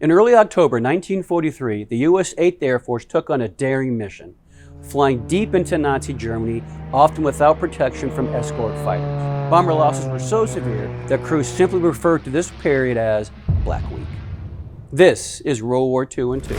In early October 1943, the U.S. 8th Air Force took on a daring mission, flying deep into Nazi Germany, often without protection from escort fighters. Bomber losses were so severe that crews simply referred to this period as Black Week. This is World War II and II.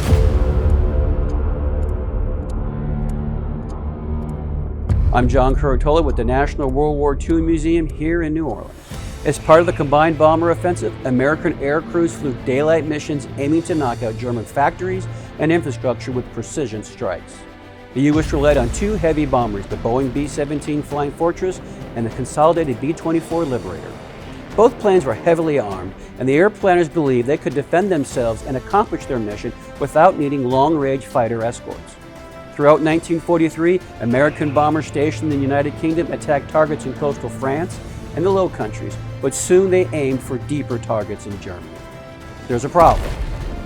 I'm John Curatola with the National World War II Museum here in New Orleans. As part of the combined bomber offensive, American air crews flew daylight missions aiming to knock out German factories and infrastructure with precision strikes. The U.S. relied on two heavy bombers, the Boeing B-17 Flying Fortress and the consolidated B-24 Liberator. Both planes were heavily armed, and the air planners believed they could defend themselves and accomplish their mission without needing long-range fighter escorts. Throughout 1943, American bombers stationed in the United Kingdom attacked targets in coastal France and the Low Countries, but soon they aimed for deeper targets in Germany. There's a problem.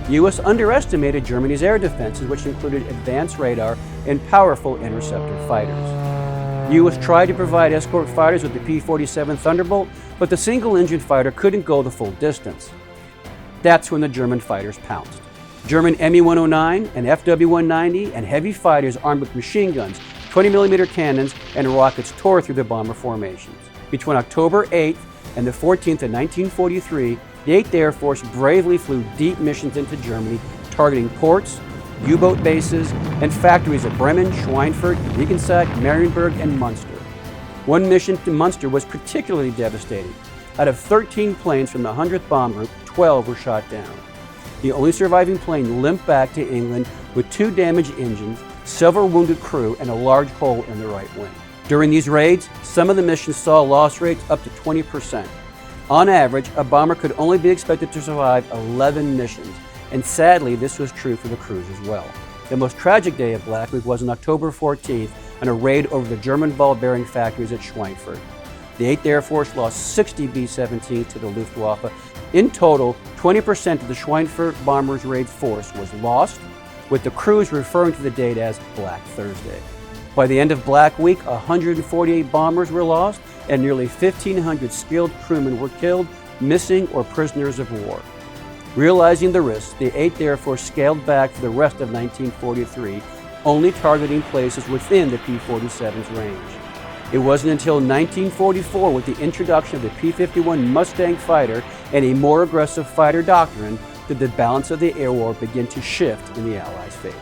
The U.S. underestimated Germany's air defenses, which included advanced radar and powerful interceptor fighters. The U.S. tried to provide escort fighters with the P-47 Thunderbolt, but the single-engine fighter couldn't go the full distance. That's when the German fighters pounced. German Me-109 and FW-190 and heavy fighters armed with machine guns, 20mm cannons, and rockets tore through the bomber formations. Between October 8th and the 14th of 1943, the 8th Air Force bravely flew deep missions into Germany, targeting ports, U-boat bases, and factories at Bremen, Schweinfurt, Regensburg, Marienburg, and Munster. One mission to Munster was particularly devastating. Out of 13 planes from the 100th Bomb Group, 12 were shot down. The only surviving plane limped back to England with 2 damaged engines, several wounded crew, and a large hole in the right wing. During these raids, some of the missions saw loss rates up to 20%. On average, a bomber could only be expected to survive 11 missions, and sadly, this was true for the crews as well. The most tragic day of Black Week was on October 14th on a raid over the German ball bearing factories at Schweinfurt. The 8th Air Force lost 60 B-17s to the Luftwaffe. In total, 20% of the Schweinfurt bombers' raid force was lost, with the crews referring to the date as Black Thursday. By the end of Black Week, 148 bombers were lost, and nearly 1,500 skilled crewmen were killed, missing, or prisoners of war. Realizing the risks, the 8th Air Force scaled back for the rest of 1943, only targeting places within the P-47's range. It wasn't until 1944, with the introduction of the P-51 Mustang fighter and a more aggressive fighter doctrine, did the balance of the air war begin to shift in the Allies' favor.